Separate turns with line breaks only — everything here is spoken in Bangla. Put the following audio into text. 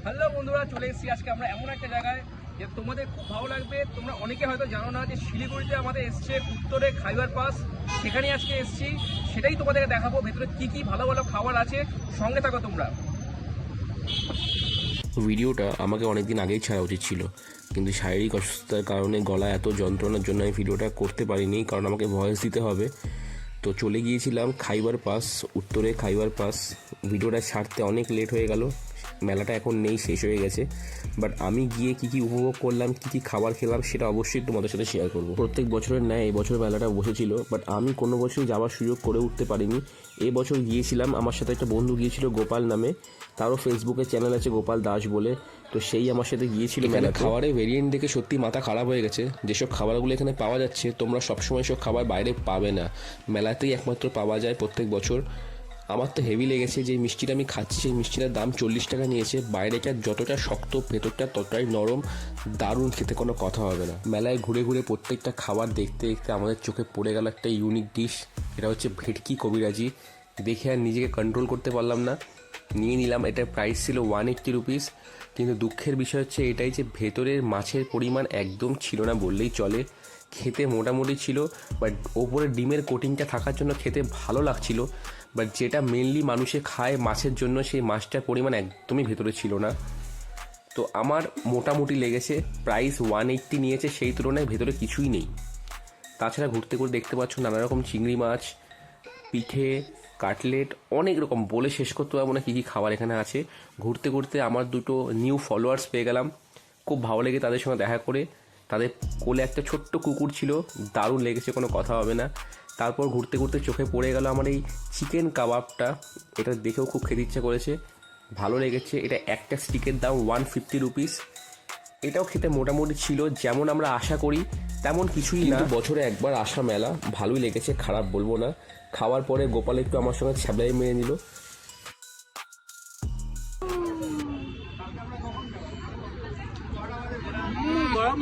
হ্যালো বন্ধুরা, চলে এসেছি আজকে আমরা এমন একটা জায়গায় যে তোমাদের খুব ভালো লাগবে। তোমরা অনেকে হয়তো জানো না যে শিলিগুড়িতে আমাদের এসছে উত্তরে খাইবার পাস, সেখানে আজকে এসেছি। সেটাই তোমাদেরকে দেখাবো ভেতরে কি কি ভালো ভালো খাবার আছে। সঙ্গে থাকো তোমরা।
ভিডিওটা আমাকে অনেকদিন আগেই ছাড়া উচিত ছিল, কিন্তু শারীরিক অসুস্থতার কারণে গলা এত যন্ত্রণার জন্য আমি ভিডিওটা করতে পারিনি, কারণ আমাকে ভয়েস দিতে হবে। তো চলে গিয়েছিলাম খাইবার পাস, উত্তরে খাইবার পাস। ভিডিওটা ছাড়তে অনেক লেট হয়ে গেল, মেলাটা এখন নেই, শেষ হয়ে গেছে। বাট আমি গিয়ে কী কী উপভোগ করলাম, কী কী খাবার খেলাম, সেটা অবশ্যই তোমাদের সাথে শেয়ার করবো। প্রত্যেক বছরের ন্যায় এবছর মেলাটা বসেছিল, বাট আমি কোনো বছরই যাওয়ার সুযোগ করে উঠতে পারিনি। এবছর গিয়েছিলাম, আমার সাথে একটা বন্ধু গিয়েছিল গোপাল নামে, তারও ফেসবুকে চ্যানেল আছে গোপাল দাস বলে। তো সেই আমার সাথে গিয়েছিল মেলা। খাবারের ভেরিয়েন্ট দেখে সত্যি মাথা খারাপ হয়ে গেছে। যেসব খাবারগুলো এখানে পাওয়া যাচ্ছে, তোমরা সবসময় সব খাবার বাইরে পাবে না, মেলাতেই একমাত্র পাওয়া যায় প্রত্যেক বছর। আমার তো হেভি লেগেছে। যে মিষ্টিটা আমি খাচ্ছি সেই মিষ্টিটার দাম 40 টাকা নিয়েছে। বাইরেটা যতটা শক্ত, ভেতরটা ততটাই নরম, দারুণ খেতে, কোনো কথা হবে না। মেলায় ঘুরে ঘুরে প্রত্যেকটা খাবার দেখতে দেখতে আমাদের চোখে পড়ে গেল একটা ইউনিক ডিশ। এটা হচ্ছে ভেটকি কবিরাজি। দেখে আর নিজেকে কন্ট্রোল করতে পারলাম না, নিয়ে নিলাম। এটার প্রাইস ছিল 180 রুপিস। কিন্তু দুঃখের বিষয় হচ্ছে এটাই যে ভেতরের মাছের পরিমাণ একদম ছিল না বললেই চলে। খেতে মোটামুটি ছিল, বাট ওপরে ডিমের কোটিংটা থাকার জন্য খেতে ভালো লাগছিল। বাট যেটা মেনলি মানুষে খায় মাছের জন্য, সেই মাছটার পরিমাণ একদমই ভেতরে ছিল না। তো আমার মোটামুটি লেগেছে। প্রাইস 180 নিয়েছে, সেই তুলনায় ভেতরে কিছুই নেই। তাছাড়া ঘুরতে ঘুরতে দেখতে পাচ্ছ নানা রকম চিংড়ি মাছ, পিঠে, কাটলেট, অনেক রকম, বলে শেষ করতে পারবো না কী কী খাবার এখানে আছে। ঘুরতে ঘুরতে আমার দুটো নিউ ফলোয়ার্স পেয়ে গেলাম, খুব ভালো লেগে তাদের সঙ্গে দেখা করে। তাদের কোলে একটা ছোট্ট কুকুর ছিল, দারুণ লেগেছে, কোনো কথা হবে না। তারপর ঘুরতে ঘুরতে চোখে পড়ে গেল আমার এই চিকেন কাবাবটা। এটা দেখেও খুব খেতে ইচ্ছে করেছে, ভালো লেগেছে। এটা একটা স্টিকের দাম 150 রুপিস। এটাও খেতে মোটামুটি ছিল, যেমন আমরা আশা করি তেমন কিছুই না। বছরে একবার আসা মেলা, ভালোই লেগেছে, খারাপ বলবো না। খাওয়ার পরে গোপাল একটু আমার সঙ্গে ছ্যাবলাই মেরে নিল।
গরম